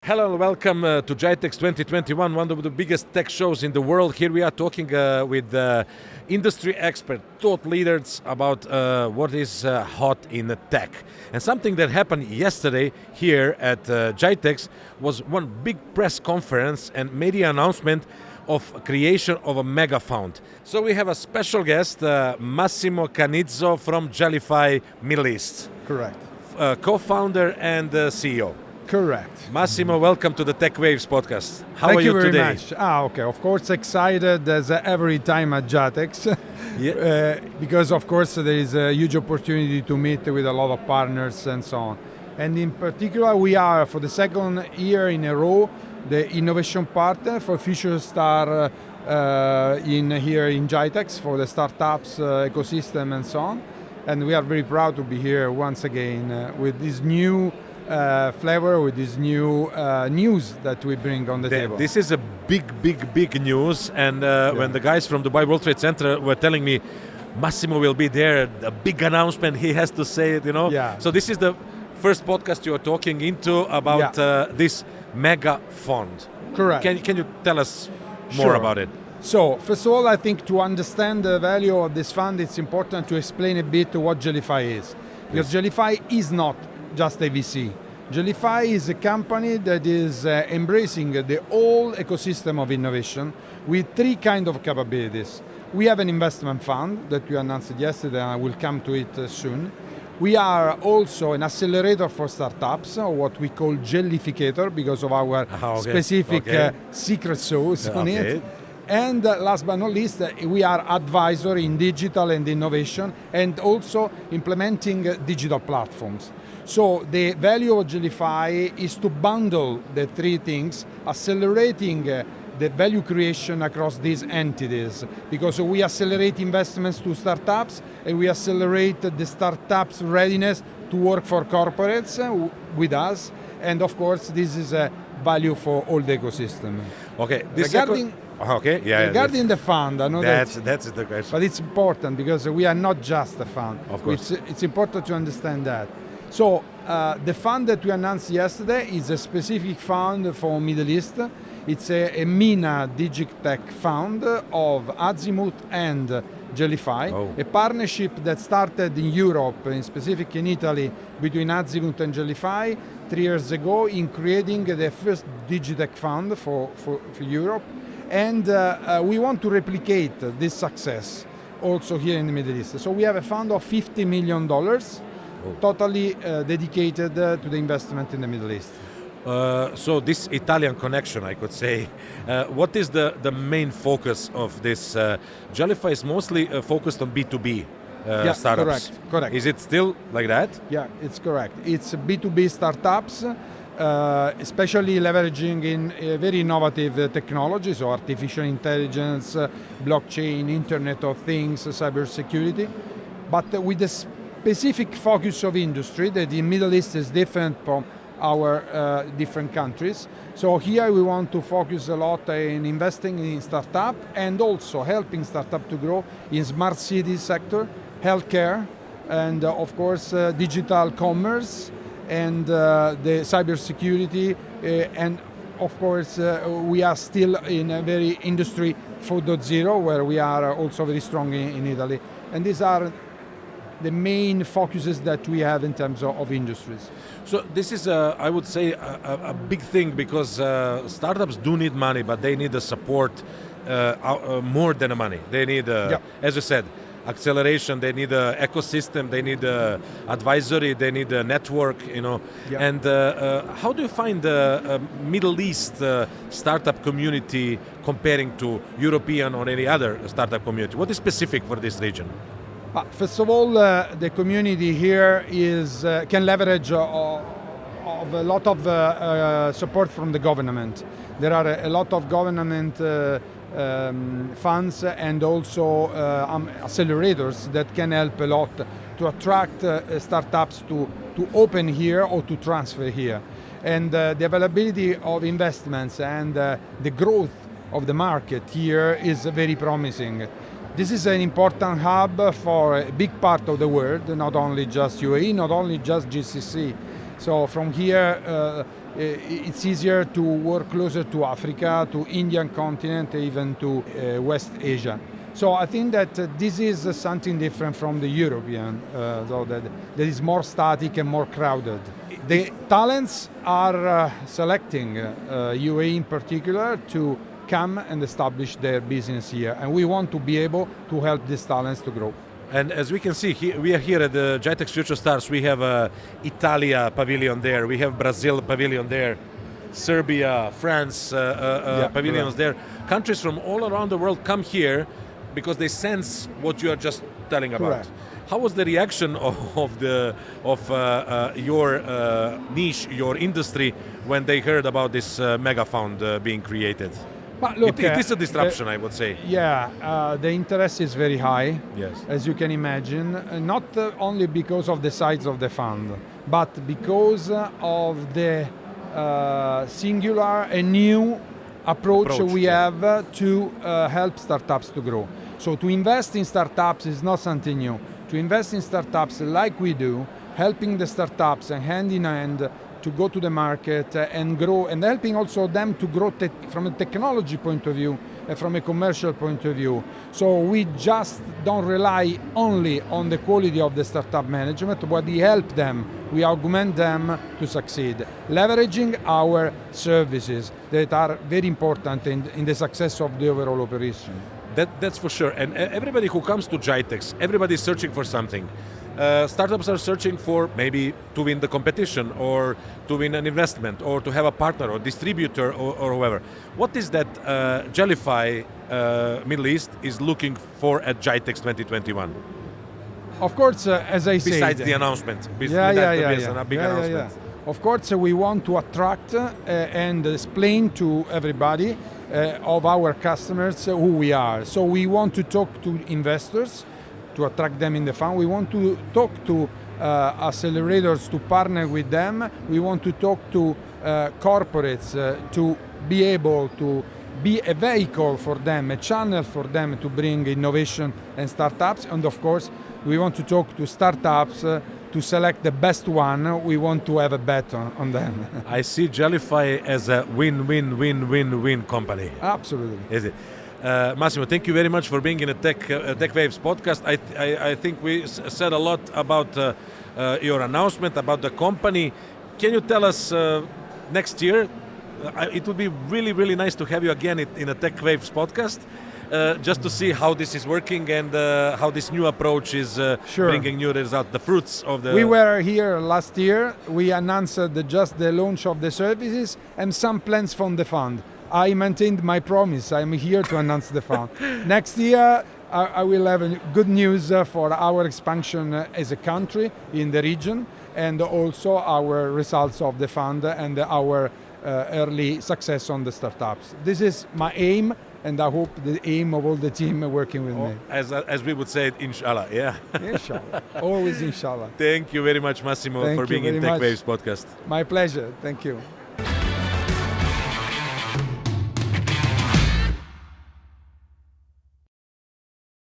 Hello and welcome to GITEX 2021, one of the biggest tech shows in the world. Here we are talking with industry experts, thought leaders about what is hot in tech. And something that happened yesterday here at GITEX was one big press conference and media announcement of creation of a mega fund. So we have a special guest, Massimo Cannizzo from Jellify Middle East. Correct. Co-founder and CEO. Correct. Massimo, welcome to the Tech Waves podcast. How Thank are you very today? much. Okay. Of course, excited as every time at GITEX, because of course there is a huge opportunity to meet with a lot of partners and so on. And in particular, we are for the second year in a row the innovation partner for Future Star here in GITEX for the startups ecosystem and so on. And we are very proud to be here once again with this new flavor, with this new news that we bring on the table. This is a big news, and when the guys from Dubai World Trade Center were telling me Massimo will be there, a big announcement, he has to say it, Yeah. So this is the first podcast you are talking into about this mega fund. Correct. Can you tell us more about it? So, first of all, I think to understand the value of this fund, it's important to explain a bit what Jellify is. Because Jellify is not just a VC. Jellify is a company that is embracing the whole ecosystem of innovation with three kinds of capabilities. We have an investment fund that we announced yesterday, and I will come to it soon. We are also an accelerator for startups, or what we call Jellificator, because of our specific secret sauce on it. And last but not least, we are advisor in digital and innovation, and also implementing digital platforms. So the value of Jellify is to bundle the three things, accelerating the value creation across these entities, because we accelerate investments to startups and we accelerate the startups' readiness to work for corporates with us. And of course, this is a value for all the ecosystem. Okay. Regarding the fund, I know that's the question. But it's important because we are not just a fund. Of course. It's important to understand that. So the fund that we announced yesterday is a specific fund for Middle East. It's a MENA digi-tech fund of Azimuth and Jellify, a partnership that started in Europe, in specific in Italy, between Azimuth and Jellify 3 years ago in creating the first digi-tech fund for Europe. And we want to replicate this success also here in the Middle East. So we have a fund of $50 million, totally dedicated to the investment in the Middle East. So this Italian connection, I could say, what is the main focus of this? Jellify is mostly focused on B2B startups. Correct. Is it still like that? Yeah, it's correct. It's B2B startups, especially leveraging in very innovative technologies, so artificial intelligence, blockchain, Internet of Things, cybersecurity, but with a specific focus of industry that in Middle East is different from our different countries. So here we want to focus a lot in investing in startup and also helping startup to grow in smart city sector, healthcare, and of course digital commerce, and the cybersecurity, and of course we are still in a very industry 4.0 where we are also very strong in Italy, and these are the main focuses that we have in terms of industries. So this is, I would say, a big thing, because startups do need money, but they need the support more than the money. They need, as you said, acceleration, they need an ecosystem, they need advisory, they need a network, And how do you find the Middle East startup community comparing to European or any other startup community? What is specific for this region? First of all, the community here can leverage of a lot of support from the government. There are a lot of government funds and also accelerators that can help a lot to attract startups to open here or to transfer here. And the availability of investments and the growth of the market here is very promising. This is an important hub for a big part of the world, not only just UAE, not only just GCC. So from here, it's easier to work closer to Africa, to Indian continent, even to West Asia. So I think that this is something different from the European, so that is more static and more crowded. The talents are selecting UAE in particular to come and establish their business here, and we want to be able to help these talents to grow. And as we can see, we are here at the GITEX Future Stars. We have Italia pavilion there, we have Brazil pavilion there, Serbia, France pavilions there. Countries from all around the world come here because they sense what you are just telling about. Correct. How was the reaction of your niche, your industry, when they heard about this mega fund being created? But look, it is a disruption, I would say. Yeah, the interest is very high, yes, as you can imagine, not only because of the size of the fund, but because of the singular and new approach we have to help startups to grow. So to invest in startups is not something new. To invest in startups like we do, helping the startups and hand in hand to go to the market and grow, and helping also them to grow from a technology point of view and from a commercial point of view. So we just don't rely only on the quality of the startup management, but we help them, we augment them to succeed, leveraging our services that are very important in the success of the overall operation. That's for sure. And everybody who comes to GITEX, everybody is searching for something. Startups are searching for maybe to win the competition, or to win an investment, or to have a partner or distributor, or whoever. What is that Jellify Middle East is looking for at GITEX 2021? Of course, as I said, besides the announcement, announcement. Of course, we want to attract and explain to everybody of our customers who we are. So we want to talk to investors, to attract them in the fund. We want to talk to accelerators to partner with them. We want to talk to corporates to be able to be a vehicle for them, a channel for them to bring innovation and startups. And of course, we want to talk to startups to select the best one. We want to have a bet on them. I see Jellify as a win-win-win-win-win company. Absolutely. Is it? Massimo, thank you very much for being in a Tech Waves podcast. I think we said a lot about your announcement, about the company. Can you tell us next year? It would be really, really nice to have you again in a Tech Waves podcast, just to see how this is working and how this new approach is bringing new results, the fruits of the... We were here last year. We announced just the launch of the services and some plans from the fund. I maintained my promise. I'm here to announce the fund. Next year, I will have good news for our expansion as a country in the region, and also our results of the fund and our early success on the startups. This is my aim, and I hope the aim of all the team working with me. As we would say, inshallah, yeah. Inshallah, always inshallah. Thank you very much, Massimo, for being in Tech Waves podcast. My pleasure, thank you.